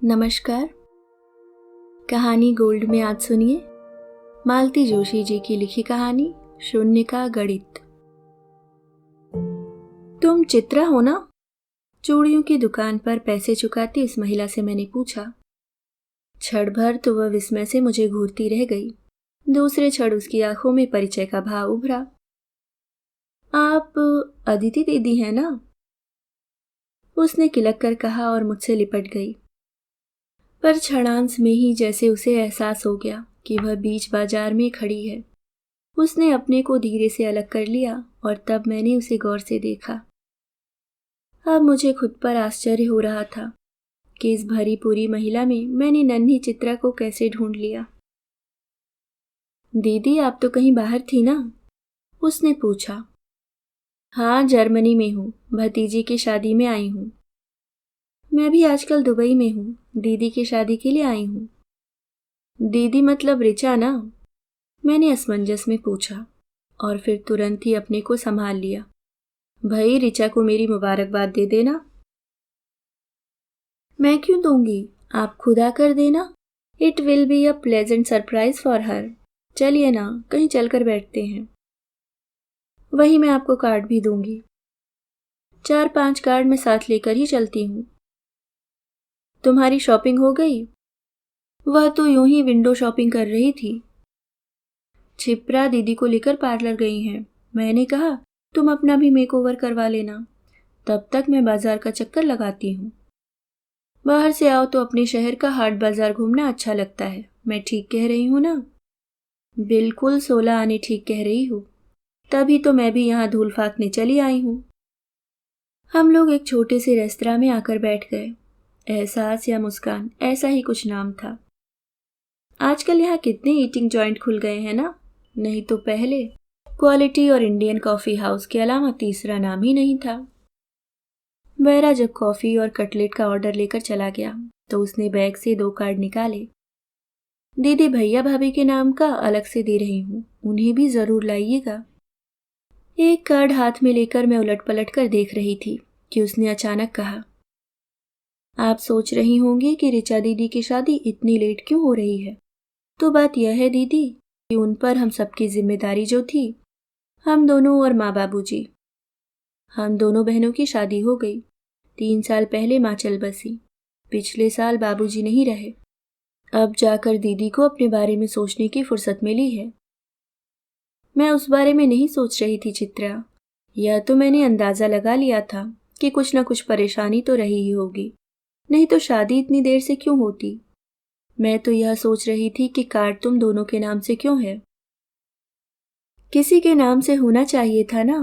नमस्कार। कहानी गोल्ड में आज सुनिए मालती जोशी जी की लिखी कहानी शून्य का गणित। तुम चित्रा हो ना? चूड़ियों की दुकान पर पैसे चुकाती उस महिला से मैंने पूछा। क्षण भर तो वह विस्मय से मुझे घूरती रह गई। दूसरे क्षण उसकी आंखों में परिचय का भाव उभरा। आप अदिति दीदी हैं ना? उसने किलक कर कहा और मुझसे लिपट गई। पर क्षणांश में ही जैसे उसे एहसास हो गया कि वह बीच बाजार में खड़ी है। उसने अपने को धीरे से अलग कर लिया और तब मैंने उसे गौर से देखा। अब मुझे खुद पर आश्चर्य हो रहा था कि इस भरी पूरी महिला में मैंने नन्ही चित्रा को कैसे ढूंढ लिया। दीदी, आप तो कहीं बाहर थी ना? उसने पूछा। हाँ, जर्मनी में हूँ, भतीजी की शादी में आई हूँ। मैं भी आजकल दुबई में हूँ, दीदी की शादी के लिए आई हूँ। दीदी मतलब ऋचा ना? मैंने असमंजस में पूछा और फिर तुरंत ही अपने को संभाल लिया। भाई, ऋचा को मेरी मुबारकबाद दे देना। मैं क्यों दूंगी, आप खुद आकर देना। It will be a pleasant surprise for her. चलिए ना, कहीं चलकर बैठते हैं। वही मैं आपको कार्ड भी दूंगी। 4-5 कार्ड मैं साथ लेकर ही चलती हूँ। तुम्हारी शॉपिंग हो गई? वह तो यूं ही विंडो शॉपिंग कर रही थी। छिपरा दीदी को लेकर पार्लर गई हैं। मैंने कहा तुम अपना भी मेकओवर करवा लेना, तब तक मैं बाजार का चक्कर लगाती हूँ। बाहर से आओ तो अपने शहर का हाट बाजार घूमना अच्छा लगता है। मैं ठीक कह रही हूँ ना? बिल्कुल 16 आने ठीक कह रही हो। तभी तो मैं भी यहाँ धूल फाकने चली आई हूँ। हम लोग एक छोटे से रेस्तरां में आकर बैठ गए। एहसास या मुस्कान, ऐसा ही कुछ नाम था। आजकल यहाँ कितने ईटिंग जॉइंट खुल गए हैं ना? नहीं तो पहले क्वालिटी और इंडियन कॉफी हाउस के अलावा तीसरा नाम ही नहीं था। बैरा जब कॉफी और कटलेट का ऑर्डर लेकर चला गया तो उसने बैग से 2 कार्ड निकाले। दीदी भैया भाभी के नाम का अलग से दे रही हूँ, उन्हें भी जरूर लाइएगा। एक कार्ड हाथ में लेकर मैं उलट पलट कर देख रही थी कि उसने अचानक कहा, आप सोच रही होंगी कि ऋचा दीदी की शादी इतनी लेट क्यों हो रही है। तो बात यह है दीदी कि उन पर हम सबकी जिम्मेदारी जो थी, हम दोनों और माँ बाबूजी, हम दोनों बहनों की शादी हो गई। 3 साल पहले माँ चल बसी। पिछले साल बाबूजी नहीं रहे। अब जाकर दीदी को अपने बारे में सोचने की फुर्सत मिली है। मैं उस बारे में नहीं सोच रही थी चित्रा। यह तो मैंने अंदाजा लगा लिया था कि कुछ न कुछ परेशानी तो रही ही होगी, नहीं तो शादी इतनी देर से क्यों होती। मैं तो यह सोच रही थी कि कार्ड तुम दोनों के नाम से क्यों है। किसी के नाम से होना चाहिए था ना।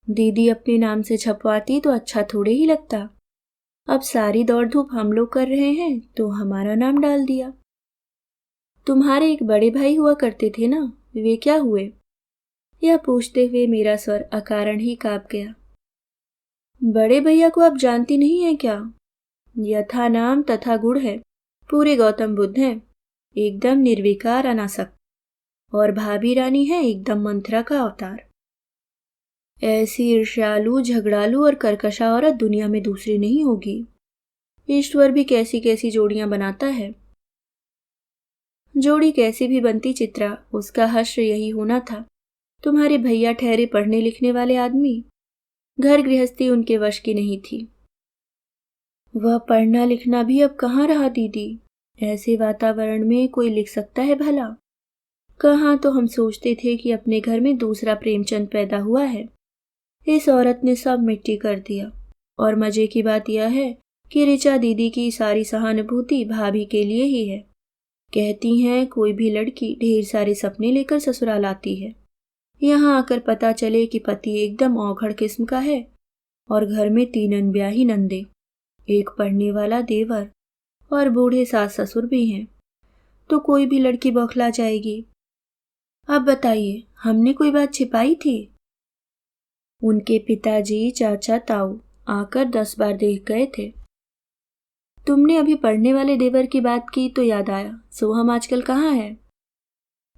दीदी अपने नाम से छपवाती तो अच्छा थोड़े ही लगता। अब सारी दौड़ धूप हम लोग कर रहे हैं तो हमारा नाम डाल दिया। तुम्हारे एक बड़े भाई हुआ करते थे ना, वे क्या हुए? यह पूछते हुए मेरा स्वर अकारण ही कांप गया। बड़े भैया को आप जानती नहीं है क्या? यथा नाम तथा गुण है, पूरे गौतम बुद्ध हैं, एकदम निर्विकार अनासक्त। और भाभी रानी है एकदम मंथरा का अवतार। ऐसी ईर्ष्यालु, झगड़ालू और कर्कशा औरत दुनिया में दूसरी नहीं होगी। ईश्वर भी कैसी कैसी जोड़ियां बनाता है। जोड़ी कैसी भी बनती चित्रा, उसका हश्र यही होना था। तुम्हारे भैया ठहरे पढ़ने लिखने वाले आदमी, घर गृहस्थी उनके वश की नहीं थी। वह पढ़ना लिखना भी अब कहाँ रहा दीदी। ऐसे वातावरण में कोई लिख सकता है भला? कहाँ तो हम सोचते थे कि अपने घर में दूसरा प्रेमचंद पैदा हुआ है। इस औरत ने सब मिट्टी कर दिया। और मजे की बात यह है कि ऋचा दीदी की सारी सहानुभूति भाभी के लिए ही है। कहती हैं कोई भी लड़की ढेर सारे सपने लेकर ससुराल आती है, यहाँ आकर पता चले कि पति एकदम औघड़ किस्म का है और घर में 3 अनब्याही नंदे, एक पढ़ने वाला देवर और बूढ़े सास ससुर भी हैं, तो कोई भी लड़की बौखला जाएगी। अब बताइए, हमने कोई बात छिपाई थी? उनके पिताजी, चाचा, ताऊ आकर 10 बार देख गए थे। तुमने अभी पढ़ने वाले देवर की बात की तो याद आया, सोहम आजकल कहाँ है?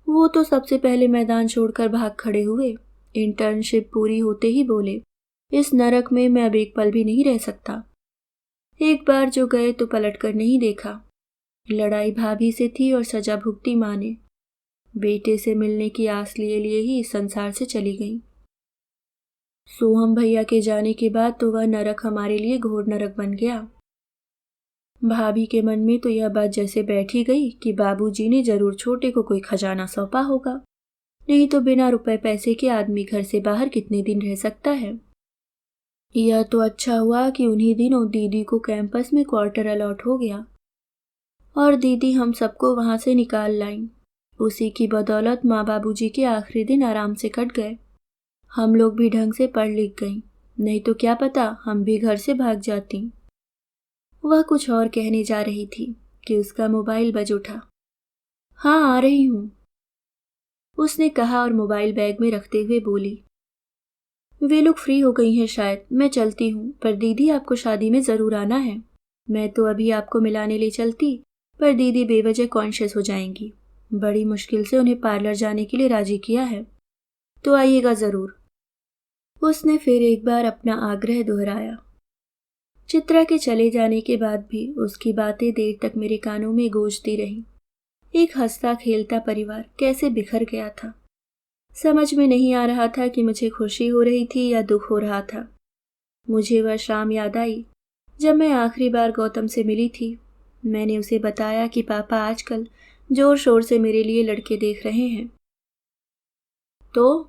वो तो सबसे पहले मैदान छोड़कर भाग खड़े हुए। इंटर्नशिप पूरी होते ही बोले, इस नरक में मैं अब एक पल भी नहीं रह सकता। एक बार जो गए तो पलट कर नहीं देखा। लड़ाई भाभी से थी और सजा भुगती माँ ने। बेटे से मिलने की आस लिए लिए ही इस संसार से चली गई। सोहम भैया के जाने के बाद तो वह नरक हमारे लिए घोर नरक बन गया। भाभी के मन में तो यह बात जैसे बैठी गई कि बाबूजी ने जरूर छोटे को कोई खजाना सौंपा होगा, नहीं तो बिना रुपए पैसे के आदमी घर से बाहर कितने दिन रह सकता है। यह तो अच्छा हुआ कि उन्हीं दिनों दीदी को कैंपस में क्वार्टर अलॉट हो गया और दीदी हम सबको वहां से निकाल लाईं। उसी की बदौलत माँ बाबूजी के आखिरी दिन आराम से कट गए। हम लोग भी ढंग से पढ़ लिख गईं, नहीं तो क्या पता हम भी घर से भाग जाती। वह कुछ और कहने जा रही थी कि उसका मोबाइल बज उठा। हाँ, आ रही हूँ, उसने कहा और मोबाइल बैग में रखते हुए बोली। वे लोग फ्री हो गई हैं शायद, मैं चलती हूँ, पर दीदी आपको शादी में ज़रूर आना है। मैं तो अभी आपको मिलाने ले चलती, पर दीदी बेवजह कॉन्शियस हो जाएंगी। बड़ी मुश्किल से उन्हें पार्लर जाने के लिए राजी किया है, तो आइएगा ज़रूर। उसने फिर एक बार अपना आग्रह दोहराया। चित्रा के चले जाने के बाद भी उसकी बातें देर तक मेरे कानों में गूंजती रहीं। एक हंसता खेलता परिवार कैसे बिखर गया था। समझ में नहीं आ रहा था कि मुझे खुशी हो रही थी या दुख हो रहा था। मुझे वह शाम याद आई जब मैं आखिरी बार गौतम से मिली थी। मैंने उसे बताया कि पापा आजकल जोर शोर से मेरे लिए लड़के देख रहे हैं। तो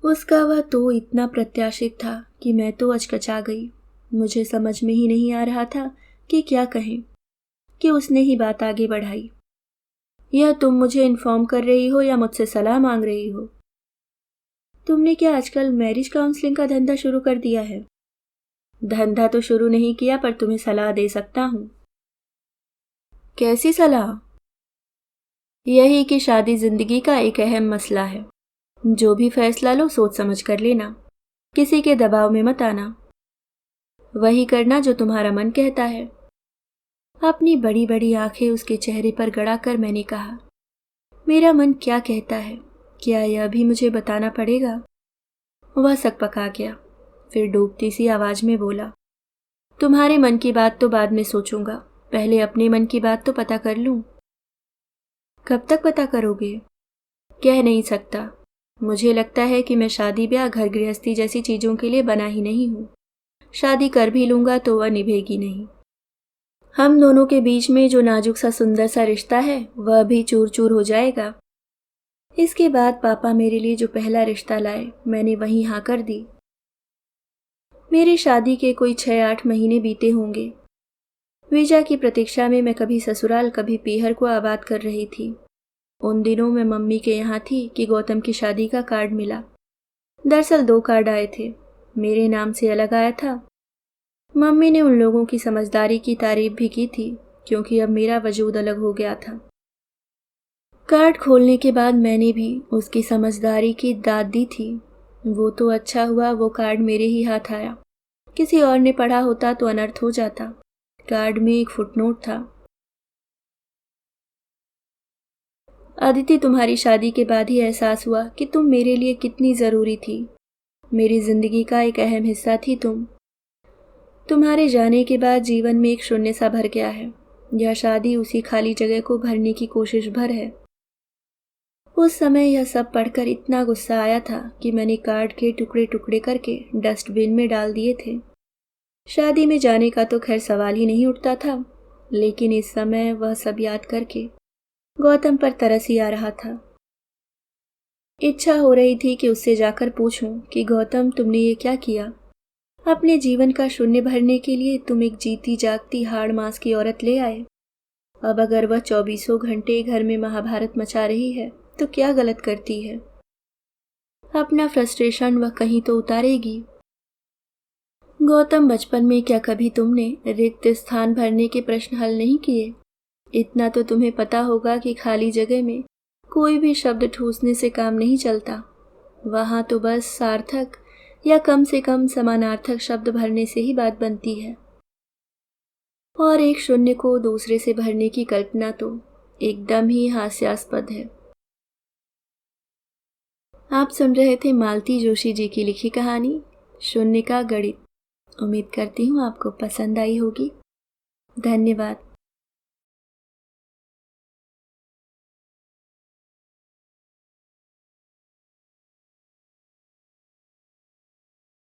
उसका वह तो इतना प्रत्याशित था कि मैं तो अचकचा गई। मुझे समझ में ही नहीं आ रहा था कि क्या कहें, कि उसने ही बात आगे बढ़ाई। यह तुम मुझे इन्फॉर्म कर रही हो या मुझसे सलाह मांग रही हो? तुमने क्या आजकल मैरिज काउंसलिंग का धंधा शुरू कर दिया है? धंधा तो शुरू नहीं किया, पर तुम्हें सलाह दे सकता हूँ। कैसी सलाह? यही कि शादी जिंदगी का एक अहम मसला है। जो भी फैसला लो सोच समझ कर लेना, किसी के दबाव में मत आना। वही करना जो तुम्हारा मन कहता है। अपनी बड़ी बड़ी आंखें उसके चेहरे पर गड़ाकर मैंने कहा, मेरा मन क्या कहता है, क्या यह भी मुझे बताना पड़ेगा? वह सकपका गया, फिर डूबती सी आवाज में बोला, तुम्हारे मन की बात तो बाद में सोचूंगा, पहले अपने मन की बात तो पता कर लूं। कब तक पता करोगे? कह नहीं सकता। मुझे लगता है कि मैं शादी ब्याह घर गृहस्थी जैसी चीजों के लिए बना ही नहीं हूं। शादी कर भी लूंगा तो वह निभेगी नहीं। हम दोनों के बीच में जो नाजुक सा सुंदर सा रिश्ता है वह भी चूर चूर हो जाएगा। इसके बाद पापा मेरे लिए जो पहला रिश्ता लाए मैंने वहीं हाँ कर दी। मेरी शादी के कोई 6-8 महीने बीते होंगे। वीजा की प्रतीक्षा में मैं कभी ससुराल कभी पीहर को आबाद कर रही थी। उन दिनों मैं मम्मी के यहाँ थी कि गौतम की शादी का कार्ड मिला। दरअसल 2 कार्ड आए थे, मेरे नाम से अलग आया था। मम्मी ने उन लोगों की समझदारी की तारीफ भी की थी, क्योंकि अब मेरा वजूद अलग हो गया था। कार्ड खोलने के बाद मैंने भी उसकी समझदारी की दाद दी थी। वो तो अच्छा हुआ वो कार्ड मेरे ही हाथ आया। किसी और ने पढ़ा होता तो अनर्थ हो जाता। कार्ड में एक फुटनोट था, अदिति, तुम्हारी शादी के बाद ही एहसास हुआ कि तुम मेरे लिए कितनी ज़रूरी थी। मेरी जिंदगी का एक अहम हिस्सा थी तुम। तुम्हारे जाने के बाद जीवन में एक शून्य सा भर गया है। यह शादी उसी खाली जगह को भरने की कोशिश भर है। उस समय यह सब पढ़कर इतना गुस्सा आया था कि मैंने कार्ड के टुकड़े टुकड़े करके डस्टबिन में डाल दिए थे। शादी में जाने का तो खैर सवाल ही नहीं उठता था, लेकिन इस समय वह सब याद करके गौतम पर तरस ही आ रहा था। इच्छा हो रही थी कि उससे जाकर पूछूं कि गौतम, तुमने ये क्या किया? अपने जीवन का शून्य भरने के लिए तुम एक जीती जागती हाड़ मांस की औरत ले आए। अब अगर वह 24 घंटे घर में महाभारत मचा रही है तो क्या गलत करती है? अपना फ्रस्ट्रेशन वह कहीं तो उतारेगी। गौतम, बचपन में क्या कभी तुमने रिक्त स्थान भरने के प्रश्न हल नहीं किए? इतना तो तुम्हें पता होगा कि खाली जगह में कोई भी शब्द ठूसने से काम नहीं चलता। वहां तो बस सार्थक या कम से कम समानार्थक शब्द भरने से ही बात बनती है। और एक शून्य को दूसरे से भरने की कल्पना तो एकदम ही हास्यास्पद है। आप सुन रहे थे मालती जोशी जी की लिखी कहानी शून्य का गणित। उम्मीद करती हूँ आपको पसंद आई होगी। धन्यवाद।